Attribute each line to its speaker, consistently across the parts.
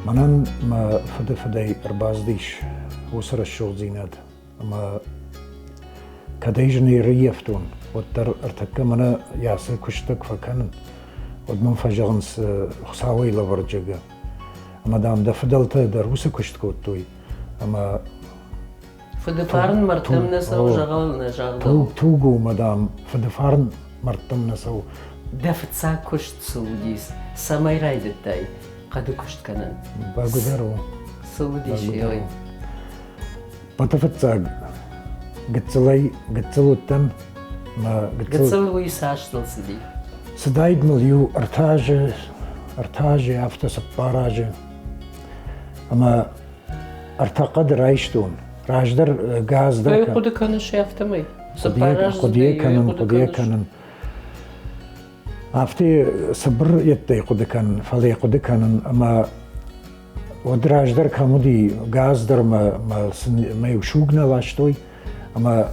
Speaker 1: منن ما فدي أربازديش وسر الشغل زينات أما كديجني ريفتون ودر ارتكا منا ياسي كشتك فكان ودمن فجغنس خساوي لورجيغا أما دام دفدلت دروس كشتكوتوي أما
Speaker 2: فدفارن مرتم نسو جغل نجاغدو
Speaker 1: توغو مدام فدفارن مرتم نسو
Speaker 2: دفت سا كشت سوديس سماي رايدتاي قد كشت كنن
Speaker 1: باقدرو
Speaker 2: سوديش يوي
Speaker 1: بطفت قتلوتن ما
Speaker 2: قتلو يساش تلسدي
Speaker 1: سدايد مليو ارتاج يافتا سباراج اما ارتقد رايشتون راجدر غاز
Speaker 2: در قد كان شافتا مي سباراج
Speaker 1: قديه كانن افتي صبر يتي قد كان فلي قد كان اما ودراج در كمودي غاز در ما يشوغنا لاشتوي اما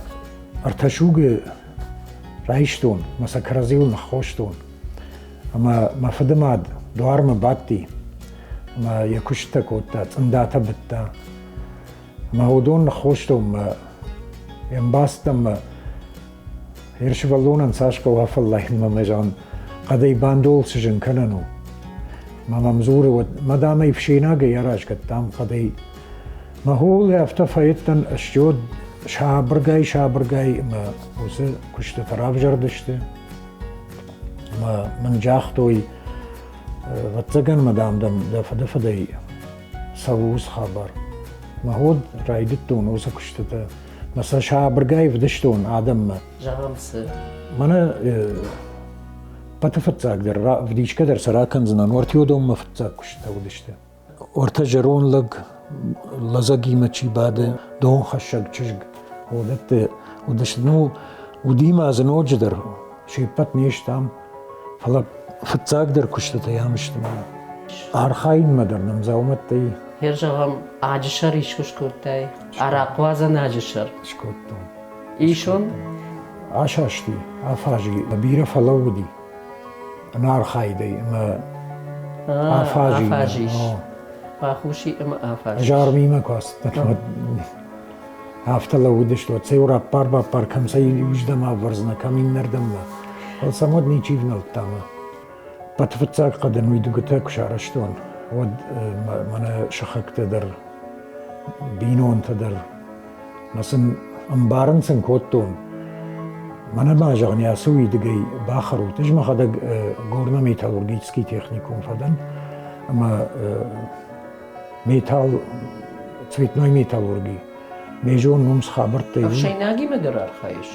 Speaker 1: ارتشوغ رايشتون ما سكرزيل نخوشتون اما ما فدماد دوار ما باتي ما يكشتك وتا تنداتا بتا ما هودون نخوشتون ما ينباستم يرشفلون ساشكا وهف الله ما مجان قدي باندول سجن كننو ما ممزور ما دام يفشينا يراج كتام قدي ما هو اللي افتفايتن اشجود شابرغاي ما وزي كشت ترافجر دشته ما من جاختوي واتزغن مدام دم دفدي سووس خبر ما هو رايدتون وزي كشت مثلا شابرغاي فدشتون آدم
Speaker 2: جامس
Speaker 1: مانا بتفتزاق در فديش كدر سراكن زنان ورتيو دوم مفتزاق كشت ودشته ورتا جرون لغ لزاقي مچي بعد دون خشق چشق ودت ودشنو وديما زنو جدر شيبت نيشتام فلا فتزاق در كشت تيامشتم ارخاين مدر نمزاومت تي
Speaker 2: هرجغم عجشر يشكش كورتاي عراقوازن عجشر
Speaker 1: شكوتون
Speaker 2: ايشون
Speaker 1: عشاشتي افاجي بيرة فلودي انا ارخايدي ما
Speaker 2: افاجيش باخوشي اما افاجيش
Speaker 1: جارمي ما كوست هفته لودش تو تسيورا بار كم سي وجدما ورزنا كمين نردم السمود نيچيف نلتاما بتفتزاق قدن ويدوغتا كشارشتون ود منا شخك تدر بينون تدر مثلا امبارن سن كوتون منا ما جغني اسوي دقي باخرو تجمع خدق غورنا ميتالورجيسكي تكنيكوم فدن اما ميتال цветной металлургии ميجون نمس خابرتي
Speaker 2: افشيناغي مدر ارخايش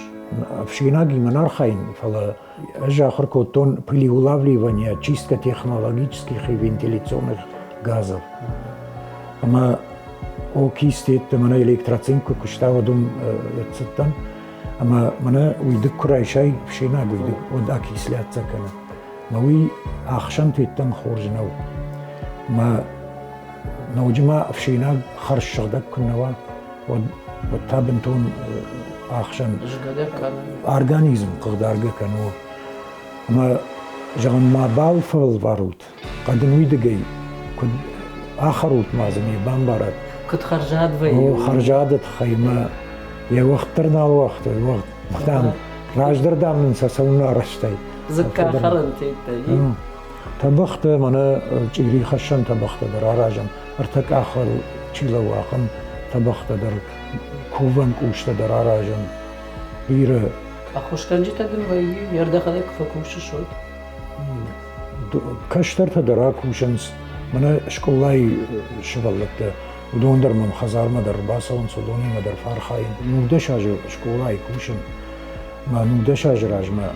Speaker 1: افشيناغي من ارخاين فلا اجا اخر كوتون при улавливании чистка технологических и вентиляционных газов اما او كيستيت من الكتروцинку كشتاو دوم يتستن اما من ويدكر شيء افشيناغي ويدك ودا كيسلات سكنه نوي اخشن تيتن خورجنو ما نوجما افشيناغ خرج شغدك كنوا وتابنتون اخشن اورغانيزم قدرغ كانوا ما جان ما بالفل واروت قد نويدغي كد اخروت مازمي بامبارات
Speaker 2: كنت خرجات في
Speaker 1: خرجات خيمه يا وقتنا الوقت مدام راجدر دام من سسونا رشتي
Speaker 2: زكا خرنتي
Speaker 1: طبخت منا جيري خشن طبخت در راجم ارتك اخر چيلو واقم طبخت در كوفن كوشت در راجم بير
Speaker 2: اخوشكنجي تدل وي يرد خلك فكوش شد
Speaker 1: كشتر تدرا كوشنس منا شكولاي شغلت ودون در من خزار مدر باسون سودوني مدر فارخاين نودش اج شكولاي كوشن ما نودش اج راجما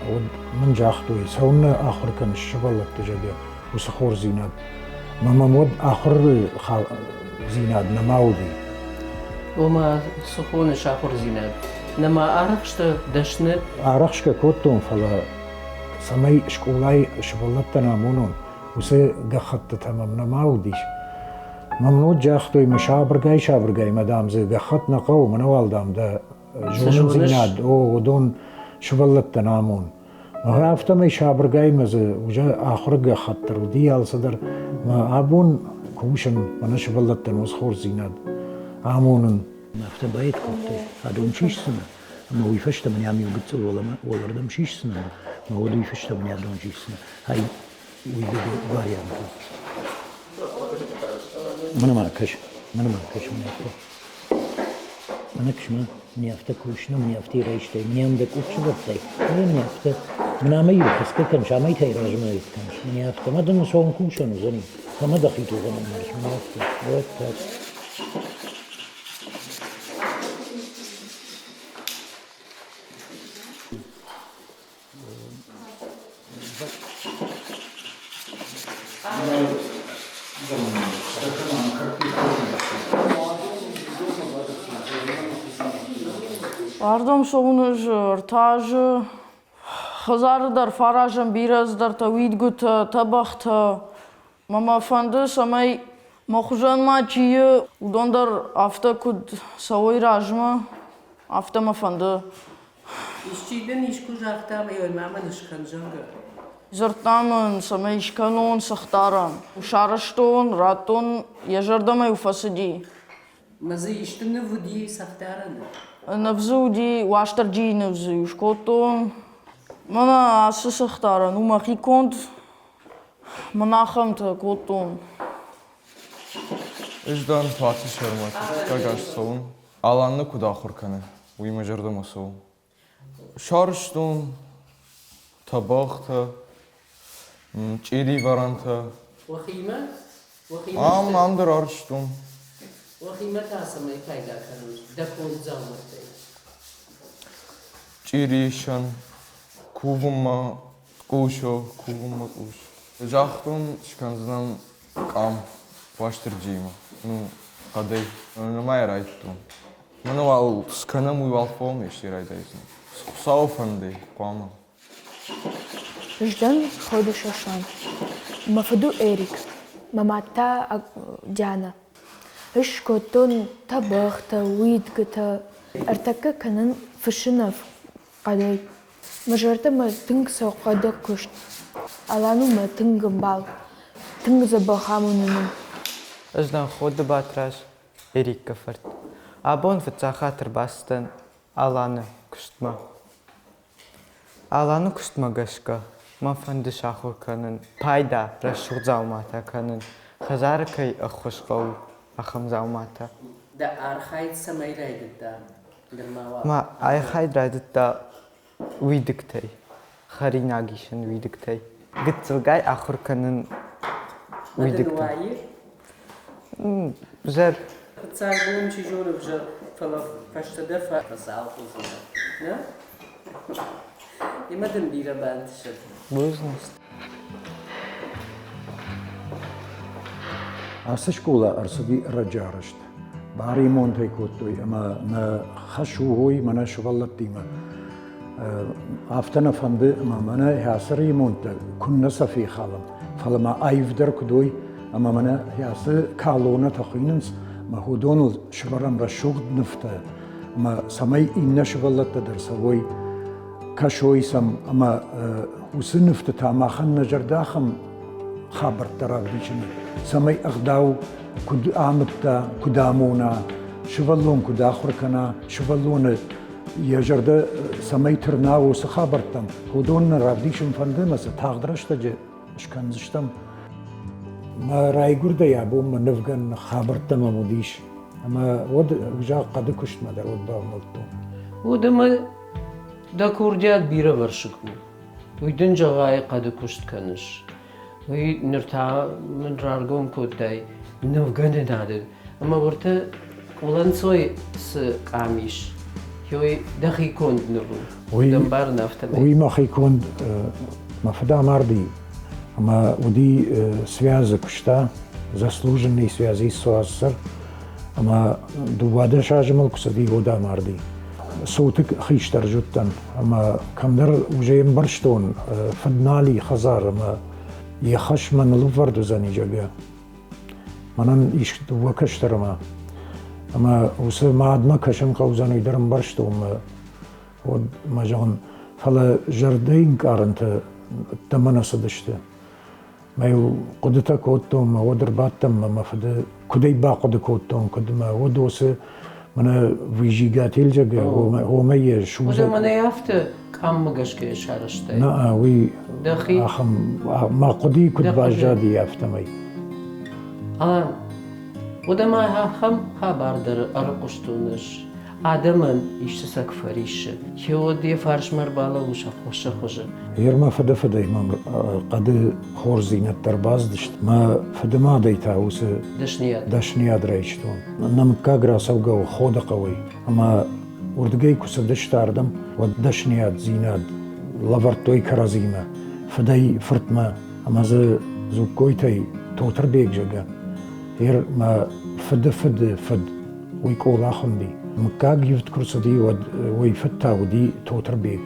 Speaker 1: من جاختوي سون اخر كان شغلت تجد وسخور زينات ما مود اخر زينات نماودي
Speaker 2: وما سخون شاخر زينات نما أرخشت دشنت
Speaker 1: أرخش كوتون فلا سمي شكولاي شغلت تنامونون وسي قخت تمام نماوديش ممنوع جاختوي مشابرغاي شابرغاي مدام زي قخت نقو منوال دام دا جون زينات ودون شغلت تنامون ما هفتم شابرغاي مز وجا آخر قخت ترودي على صدر ما أبون كوشن مناش بلدتن وسخور زيناد عامونن
Speaker 3: ما افتبايت كنت هذا مشيش سنة ما هو يفشت من يعمل قلت ولا ما ولا رد مشيش سنة ما هو يفشت من يعمل مشيش سنة هاي ويبدو باري عمكو من ما كش من يفتح من كش من يفتح كوشنا من يفتح ريشتي من يمدك وش بتاعي من يفتح من عمي بس كنش عمي تاي راج ما يفتحش من يفتح ما دون سوون كوشنا زني فما دخيتو زني مارش من يفتح وقت
Speaker 4: Ардам шоунуж, ртаж, хазардар, фаражам, бираздар, та видгута, табахта, мама фанды, самай мохжан мачие, удондар афта куд савой ражма, афта мафанды.
Speaker 2: İşçiden iş kuzakta ve ölmemden ışkancanга.
Speaker 4: Зартамын, самай ишканон, сахтаран, шараштон, ратон, ежардамай уфасади.
Speaker 2: Mazı iştini vudi sahtaranı.
Speaker 4: Навзуди, уаштарджи навзу, шкото. Мана асысахтара, нума хиконд, манахамта котон.
Speaker 5: Иждан плати шермат, кагаш соун. Аланны куда хурканы, уйма жардам осоу. Шарштун, табахта, чири варанта.
Speaker 2: Вахима?
Speaker 5: Амдыр арштун.
Speaker 2: Вахима тасамай кайда кануш, дакон замыртай.
Speaker 5: Чиришан, кувума, кушо, кувума куш. Жахтун шканздан кам, ваштырджима. Ну, кадай, намай райтун. Ману ал сканам уйвал фом ешти райдайзин. Сауфанды, квама.
Speaker 6: Ждан ходу шашан. Мафаду Эрик. Мамата Диана. Ишкотон табахта, уидгата. Артака канан фашинов. Кадай. Мажарта ма тынг сауқада кушт. Алану ма тынгым бал. Тынг забахамунунum.
Speaker 7: Ждан ходу батраш Эрик кафарт. Абон фацахатыр бастан аланы куштма. Аланы куштма гашка. Мафанды шахур канын. Пайда рашур заумата канын. Хазаркай ахушқау ахам заумата.
Speaker 2: Da arxayt samay raydda. Girmawa.
Speaker 7: Ма айхайд райдытта уйдыктay. Харинагишын уйдыктay. Гыцылгай ахур канын уйдыктay. Жер
Speaker 2: Царгун чижоры вже фаштада фасалхузна. Ne? Yemedim bira ben tişet.
Speaker 7: бузнес.
Speaker 1: شكولا أرصدي رجارشت باري مونتي كوتوي أما ما خشو هوي منا شغلتي ما عفتنا فند أما منا هاسري مونت كنا سفي خالم فلما أيفدر كدوي أما منا هاسر كالونا تخيننس ما هو دونل شبرم رشوغ نفتا أما سمي إن شغلت درسوي كشوي سم أما وسنفت تاما خن جرداخم خبر تراغديشني سمي أغداو كد آمتا كدامونا شغلون كداخر كنا شغلون يجرد سمي ترناو سخابرتم هدون راغديشن فندم بس تاغدرش تجي اشكنزشتم ما راي غوردا يا بو ما نفغن خابرتم موديش اما ود وجا قد كشت ما در ود باملتو
Speaker 2: ودما da kurdiat bira varşıkı. Uydun jagay qad kuşt kanış. Uy nirta min rargom kotay navgane nade. Ama vorta olan soy s qamish. Yoy dahi kond nuru. Dambar nafta.
Speaker 1: وي ما خيكون ما فدا ماردي اما ودي связы кушта заслуженный связи соассер اما دوباده شاجمل كسدي года ماردي صوتك خيشتر جدا اما كمدر وجاي برشتون فدنالي خزار اما يخش من الفرد زاني جابيا منن ايش وكشتر اما وس ما عاد ما كشم قوزاني درم برشتون ما جون فلا جردين كارنت تمنا صدشته ما يو قدتا كوتون ما ودر باتم ما فد كدي با قد كوتون كد ما ودوس من فيجيغاتيل جا هو ما يشو
Speaker 2: وده من يافت كم مجش كي شارشتي
Speaker 1: نا وي
Speaker 2: دخي
Speaker 1: اخم ما قدي كد باجادي يافتمي
Speaker 2: وده ما هم خبر در ارقشتونش آدمن iştesek فريش هو دي فرش مربالا وش خوش
Speaker 1: يرما فدا ما قد خورزينة ترباز دشت ما فدا ما ديتا وس دشنياد ريشتون نم كاغرا سوغا خود قوي اما وردگي كوس دشتاردم ودشنياد زيناد لافرتوي كرازيما فداي فرتما اما زو كويتي توتر بيك جگا ير ما فد ويقول اخندي مكاغ يفتكر صدي ويفتا ودي توتر بيك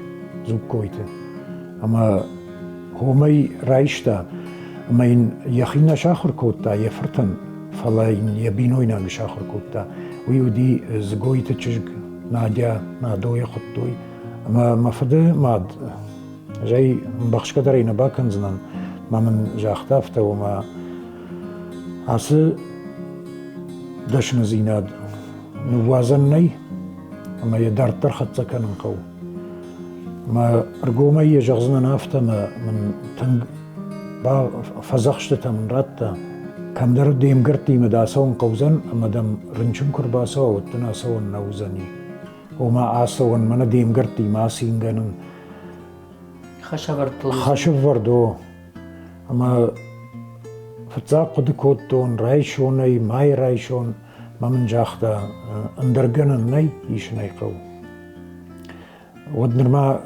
Speaker 1: زو كويته اما هو ماي رايشتا اما ان يخينا شاخر كوتا يفرتن فلا ان يبينوينا شاخر كوتا ويودي زغويته تشج ناديا نادوي خطوي اما ما فده ماد جاي مبخش كدرينا باكنزنن ما من جاختافته وما عسى دشن زيناد نوازني اما يدار ترخت سكن قو ما ارجوما يجغزنا نافتا ما من تنج با فزخشتا من راتا كم در ديم قرتي مداسون قوزن اما دم رنشم كرباسا وتناسون نوزني وما آسون من ديم قرتي ما سينغنن خشفردو اما فتزاق قد كوتون رايشوني ماي رايشون ما من جاختا اندرگنن ني يشني قو ودنر ما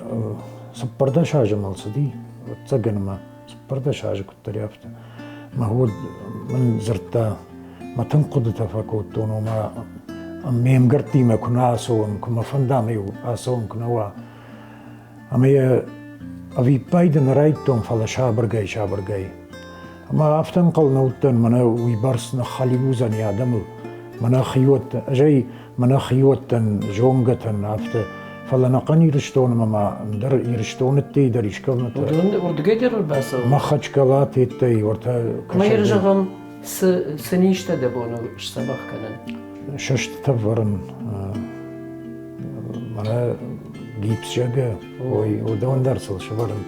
Speaker 1: سبردا شاجة مالصدي وتسقن ما سبردا شاجة كنت ريافتا ما هو من زرتا ما تنقض تفاكوتون وما ميم قرتي ما كنا آسون كما فندامي آسون كنوا اما أبي بايدن رايتون فلا شابرغاي اما افتن قل نوتن منا ويبرس نخليوزن يادمو منا خيوت جاي منا خيوتن جونغتن افت فلا نقني رشتون ما در يرشتون التي در يشكلنا
Speaker 2: وردقيدر الباسو
Speaker 1: ما خشكلات التي ورتا
Speaker 2: ما يرجعهم سنيشتا دبونو اشتبخ كنن
Speaker 1: ششت تفرن منا جيبس جاگا ودون درسل شبرن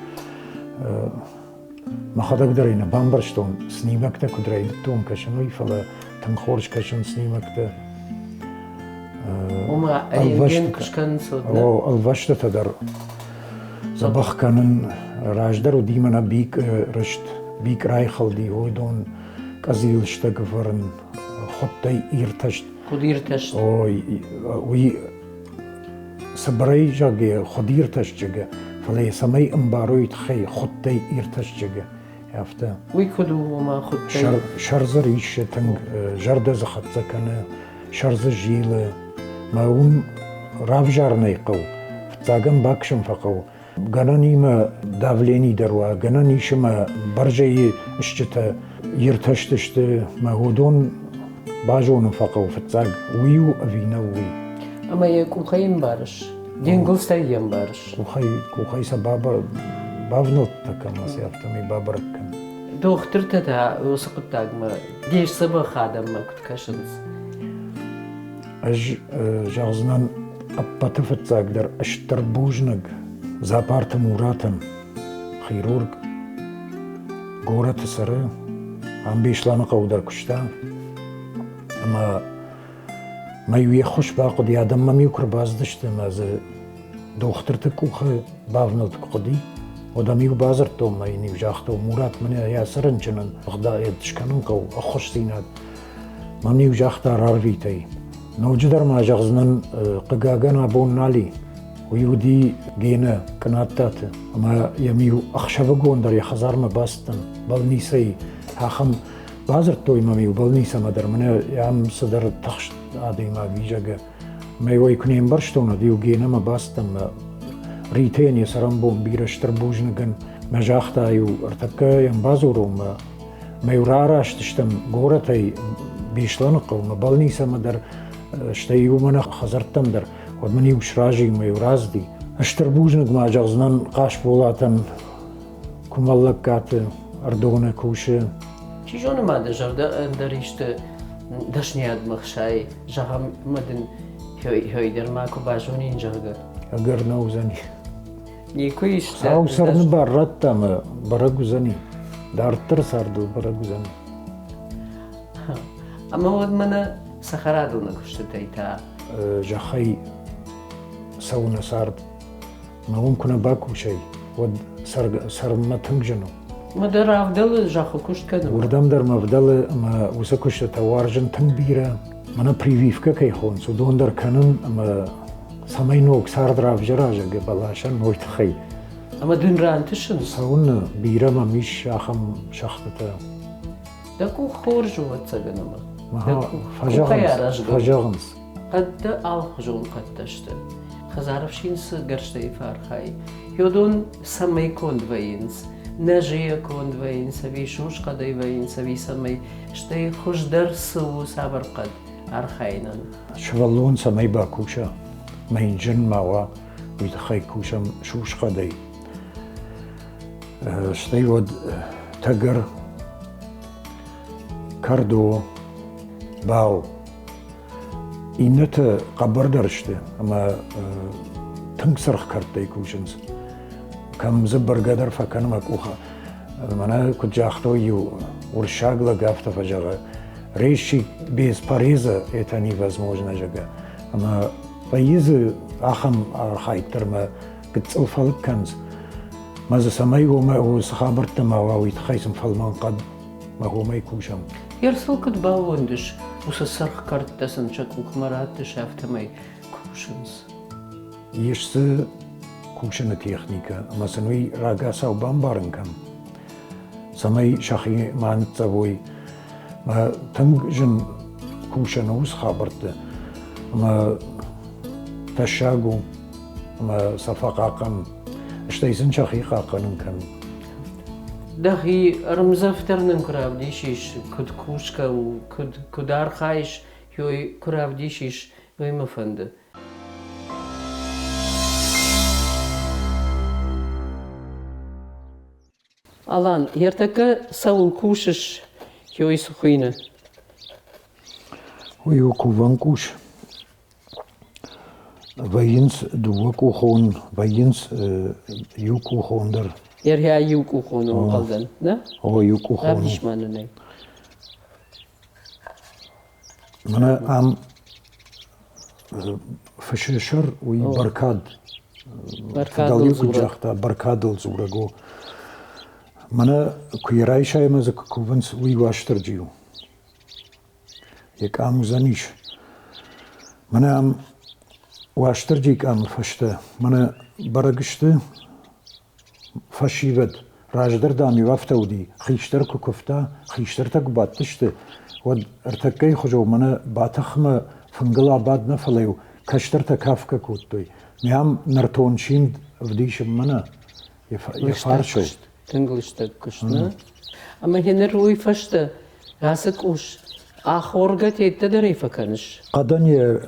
Speaker 1: ما خدك درينا بامبرشتون سنيمك تا كدري توم كشنوي فلا تنخورش كشن سنيمك تا
Speaker 2: وما ايجن كشكن صدنا
Speaker 1: او الوشت تدر زبخ كانن راجدر وديمنا بيك رشت بيك رايخل دي ودون كازيل شتغفرن خطي يرتشت وي سبري جاگه خدير تشجگه فلي سمي امباروي تخي خطي يرتشجگه يافتا
Speaker 2: وي كدو وما خطي
Speaker 1: شرز ريش تنگ جرد زخط زكنا شرز جيل ما اون رافجار نيقو فتاقم باكشم فقو غناني ما دافليني دروا غناني شما برجي اشجتا يرتشتشت ما هودون باجون فقو فتاق ويو افينا وي
Speaker 2: اما يكو خيم بارش دينغل ستايم بارش
Speaker 1: كوخي سبابا بافنوت تكما سيافتمي بابركن
Speaker 2: دوخترت تا وسقطاق ما ديش صبا خادم ما كنت كاشنز
Speaker 1: اج جازنان اباتفتاق در اشتربوجنق زابارت موراتن خيرورق غورت سره عم بيشلان قودر كشتا اما ما يوي خوش باقود يادم ما ميوكر بازدشت ماز دوخترت كوخ بافنوت قدي ودميو بازرتو ما ينيو جاختو مرات من يا سرنجنن غدا يدشكنن قو اخوش زيناد ما ميو جاختا رارويتي نوجدر ما جغزنن ققاقنا بون نالي ويودي جينا كناتات اما يميو اخشبقون در يخزار ما باستن بالنيسي هاخم بازرتو يماميو بالنيسا مدر من يام صدر تخشت عادي ما بيجاga ما يكونين برشتونا ديو جينا ما باستم ريتين يسرم بون بيرشتر بوجنگن ما جاختا يو ارتكا يم بازورو ما يراراش تشتم غورتي بيشلنقو ما بالنيسا مدر شتيو من خزرتم در ودمن يوش راجي ما يرازدي اشتر بوجنگ ما جغزنن قاش بولاتن كمالكات أردونا كوشة
Speaker 2: چی جون ماده جرده اندریشت دشنیاد مخشای جهام مدن هی در ماکو باجونی اینجاگه
Speaker 1: أجر نوزني
Speaker 2: نیکویش
Speaker 1: ساو سرن برات ما برگوزني دارتر سردو برگوزني
Speaker 2: اما ود منه سخرادو نکشته تیتا
Speaker 1: جخي سونا سارد ما ممكن باكو شيء ود سر ما تنجنو
Speaker 2: ما در افدل جاخو کشت کنم
Speaker 1: وردم در مفدل ما وسكوش توارجن تنبيرا منا بريفيفكا كي خون سودون در كنن ما سمينوك سارد راف جراجا قبلاشن نويت خي
Speaker 2: اما دن رانتشن
Speaker 1: ساون بيرا ما مش شاخم شخطتا
Speaker 2: دکو خورج و تسگنما
Speaker 1: ما فجاغنس
Speaker 2: قد آخجون قد تشته خزارفشين سجرشتي فارخاي يودون سمي كوند وينس نجية كوند وينس بي شوش قدي وينس بي سمي شتي خوش درس و صبر قد أرخاينا
Speaker 1: شغلون سمي باكوشا ما ينجن ماوا ويتخي كوشا شوش قدي شتي ود تقر كردو باو إنت قبر درشته أما تنكسرخ كرتي كوشنز كم زبر قدر فكان مكوخا أنا كنت جاختو يو ورشاغلا قافتا فجاغا ريشي بيز باريزا إتاني возможно جاغا أما بيز أخم أرخايتر ما قد فالك كنز ماذا سمي وما هو سخابرت ما هو يتخيسم فالمان قد ما هو ما يكوشم
Speaker 2: يرسل كد باوندش وسسرخ كرت تسن شكو كمرات تشافت ماي كوشنز
Speaker 1: يشس كوشن تكنيكا أما سنوي راقاسا وبامبارن كم سمي شخي ما نتسوي ما تنجن كوشن وس خابرت أما تشاقو أما صفاقاقن اشتيسن شخي قاقن كم
Speaker 2: دهي رمزفترن كراب ديشيش كد كوشكا و كدار خايش يوي كراب ديشيش يوي مفند Alan, yertaka saul kušiš joj suhine.
Speaker 1: ويوكو فانكوش فاينس دوكو خون فاينس يوكو خوندر
Speaker 2: Jer ja juk uhonu qaldan, ne?
Speaker 1: هو يوكو خون
Speaker 2: Rabdiş manene.
Speaker 1: منا ام فششر وي بركاد
Speaker 2: Barkadıl zura.
Speaker 1: جاختا بركادل زورغو منا كويراي شاي مزك كوفنس وي واشتر جيو يك ام زنيش منا ام واشتر جيك ام فشتا منا برغشت فشيبت راجدر دامي وافتودي خيشتر كوكفتا خيشتر تك باتشت ود ارتكي خجو منا باتخم فنقلا باد نفليو كشتر تكافكا كوتوي ميام نرتونشين وديش منا يفارشو
Speaker 2: Tınglışta kuşna. Ama hener uy faşta. Rasık uş. Ahorga tette de refakanış.
Speaker 1: قدني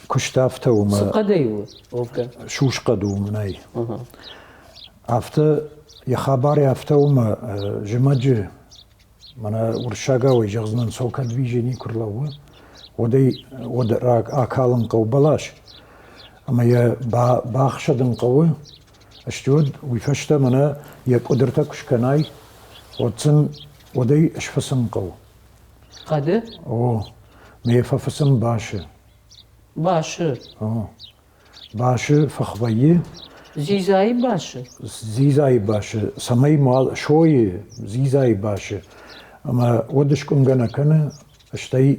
Speaker 1: كشتافتا وما
Speaker 2: Sıkadayı ovga.
Speaker 1: شوش قدو مناي
Speaker 2: Aha.
Speaker 1: افتا يخاباري افتا وما جماجي منا ورشاقا ويجغزنن سوكا دويجيني كرلاوه ودي راك اكالن قو بلاش اما يا باخشدن قوه اشتود ويفشتا منا يقدرتا كشكناي وتسن ودي اشفسن قو
Speaker 2: Kadı?
Speaker 1: او ميففسن باشا
Speaker 2: Başı.
Speaker 1: باشا فخويه
Speaker 2: Zizayı başı.
Speaker 1: زيزاي باشا سمي مال شوي زيزاي باشا اما ودش كونغنا كنا اشتي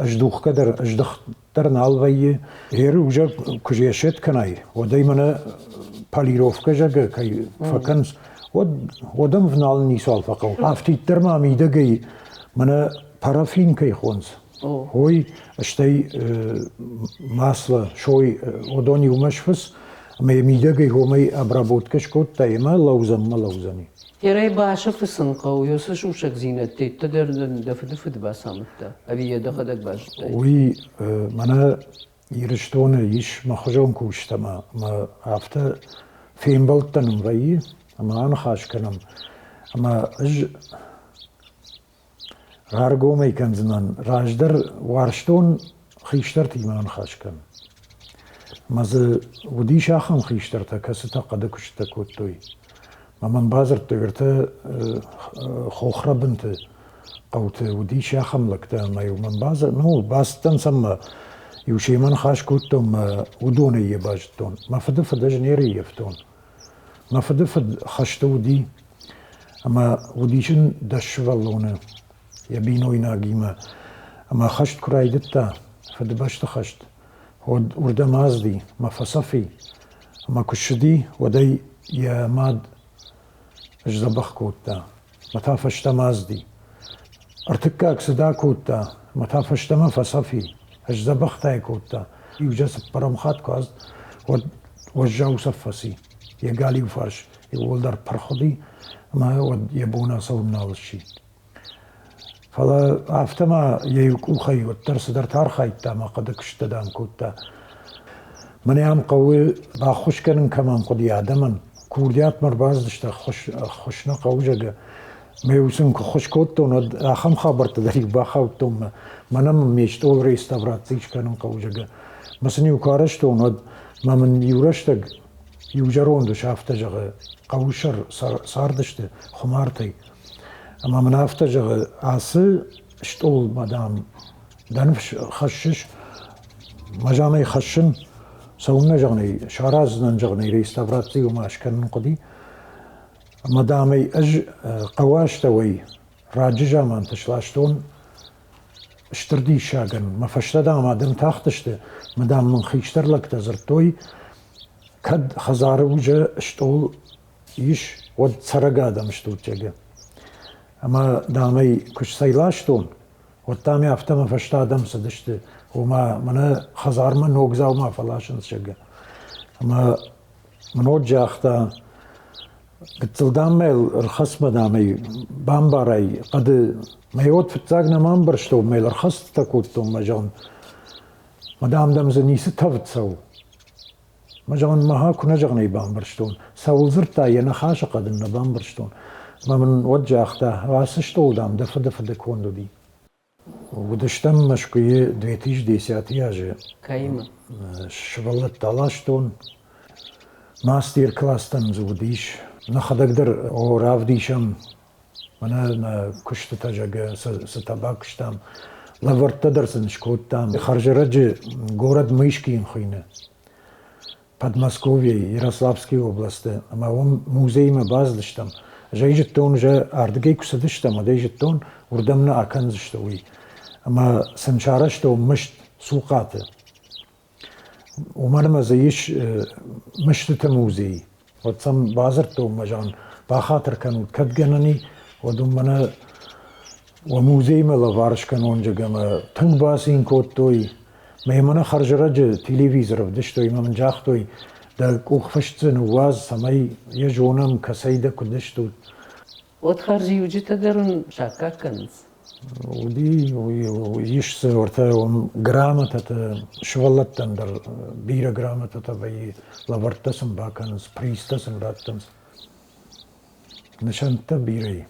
Speaker 1: اجدوخ كدر اجدخ ترنال ويه هير وجا كجيشت كناي ودايما باليروفكا جا كاي فكنس ودم فنال نيسال فقو افتي ترما ميدغي منا بارافين كاي خونس هوي اشتي ماسلا شوي ودوني ومشفس ما ميدغي هو مي ابرابوتكش كوت تايما لوزني
Speaker 2: Yeray başı fısın qav. Yosa şuşak zinet tette derden dafıdı basamıtta. Abiye daqadak başta.
Speaker 1: وي منا يرشتون يش مخجون كوشتما ما عفتا فين بلتنم وي ما انا خاش كنم أما أج غارقوم يكن زمان راجدر وارشتون خيشتر تيمان خاشكن ماز ودي شاخم خيشترتا كستا قد كشتا كوتوي ما من بازر تغرتا خوخرا بنت قوت ودي شاخم لكتا ما يو من بازر نو باستن سما يوشي من خاش كوتوم ودوني يباجتون ما فد جنيري يفتون ما فد خشتو ودي اما وديشن دش والونه يبينو يناقيما اما خشت كرايدتا فد باشت خشت وردا مازدي ما فصفي ما كشدي ودي يا ماد اجزبخ كوتا ما تافشت مازدي ارتكاك سدا كوتا ما تافشت ما فصفي اجزبخ تاي كوتا يوجس برمخات كاز وجاو صفسي يقالي وفرش يقول در برخدي ما ود يبونا صوبنا الشي فلا افتما يكو خي والترس در تار خيتا ما قد كشت دام كوتا من يام قوي باخوش كن كمان قد يادمن كورديات مرباز دشت خوشنا قوجا ما يوسن خوش كوتو ند اخم خبرت دري باخوتم منم ميشتول ريستورات زيش كانن قوجا مسني وكارشتو ند ما من يورشتك يوجرون دو شافت جغ قوشر صار دشت خمارتي اما من افت جغ عاصي اشتول مدام دنفش خشش مجامي خشن سونا جغني شاراز ننجغني ريستوراتي وما اشكن قدي مدامي اج قواشتوي راججا ما انتشلاشتون اشتردي شاغن ما فشتدا ما دم تاختشت مدام من خيشتر لك تزرتوي كد خزار وجه اشتول يش ود سرقا دمشتوت جاگه اما دامي كش سيلاشتون والتامي افتما فشتا دم سدشت وما من خزار من نوغزاو ما فلاشن جاگه اما من وجه اختا قتل دامي الرخص مدامي بامباري قد ما يود فتاقنا ما انبرشتو ميل الرخص تكوتو مجان مدام دم زنيس تفتسو مجان ما كنا جغني بامبرشتون ساول زرتا ينخاش قد ان بامبرشتون ما من وجه اختا واسشتو دام دف دكوندو دي ودشتم مشكوية دويتيش ديسياتي اجي
Speaker 2: كايمة
Speaker 1: شبلت تالاشتون ماستير كلاستن زوديش نخد اقدر او راف ديشم منا كشت تجاقا ستاباكشتام لورت تدرسن شكوتام خرج رجي город Мышкин خينه Подмосковье, Ярославской области, ама он музейме баздыштам. Жайжеттон же ардыгей кусадыштам, а дайжеттон урдамна аканзыштауи. Ама санчарашто мышт сулқаты. Умарма заиш мыштыты музей. Вот сам базарто мажан бахатыр канут кадганани, водуммана وموزيما لفارش كانون جاگما تنگ باسين كوتوي ميمنا خرج رج تلفزيون بدشتوي ما من جاختوي دا كوخ فشتن واز سماي يجونم كسيدة كدشتو
Speaker 2: وتخرجي وجي تدرن شاكا كنز
Speaker 1: ودي ويش ورتا грамота شغلت تندر بيرا грамота تبي لورتسم باكنز بريستسم راتنز نشان تبيري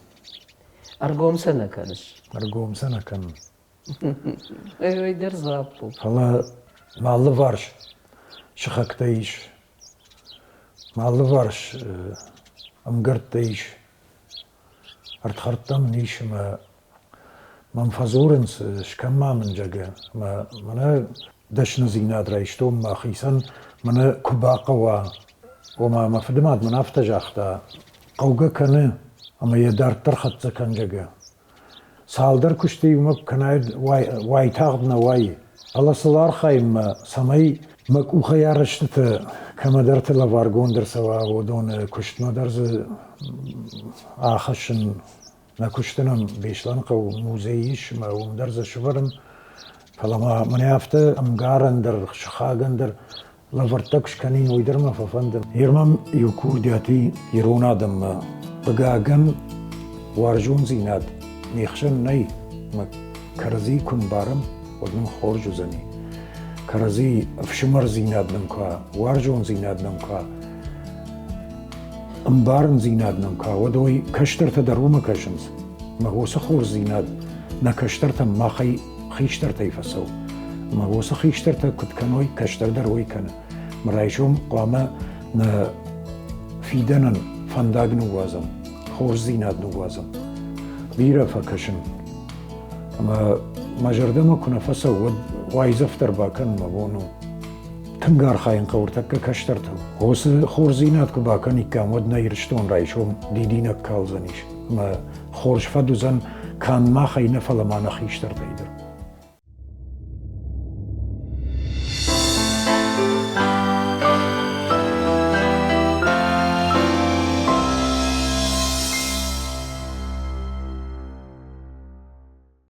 Speaker 2: أرقوم سنة كانش
Speaker 1: أرقوم سنة كان
Speaker 2: أيوة يدر زابو
Speaker 1: فلا مع اللفارش شخك تعيش مع اللفارش أمقرت تعيش أرتخرطم نيش ما منفزورنس شكما من جاگا ما منا دشن زينات رايشتوم ما خيسن منا كباقوا وما مفدمات من أفتجاختا قوغا كان اما يدار ترخط كان جاگا سالدر كشتي مك كنايد واي تاغدنا واي الله سلار خايم سماي مك او خيارشت كما درت لافارغون در سوا ودون كشتنا درز آخشن نكشتنا بيشلان قو موزيش ما وم درز شفرن فلما من يافته امقارن در شخاغن در لافرتكش كانين ويدرما ففندم يرمم يكور دياتي يرونا دم بقاقن وارجون زيناد نيخشن ناي ما كرزي كن بارم ودن خورجو زني كرزي افشمر زيناد نمكا وارجون زيناد نمكا امبارن زیناد نمکا و دوی کشتر تا دروم کشنز ما هو سخور زیناد نا کشتر تا ما خیشتر تا یفسو ما هو سخیشتر تا کد کنوی کشتر دروی کنه مرایشوم قامه نا فیدنن فنداگ نوازم خور زیناد نوازم بیره فکشن ما جردما کنه فسو و وایزفتر باکن ما بونو تنگار خاين قورتك كشترتو هوس خور زينات كباكن كان ودنا يرشتون رايشوم ديدينك كالزنيش ما خورش فدوزن كان ما خي نفل ما نخيشتر تيدر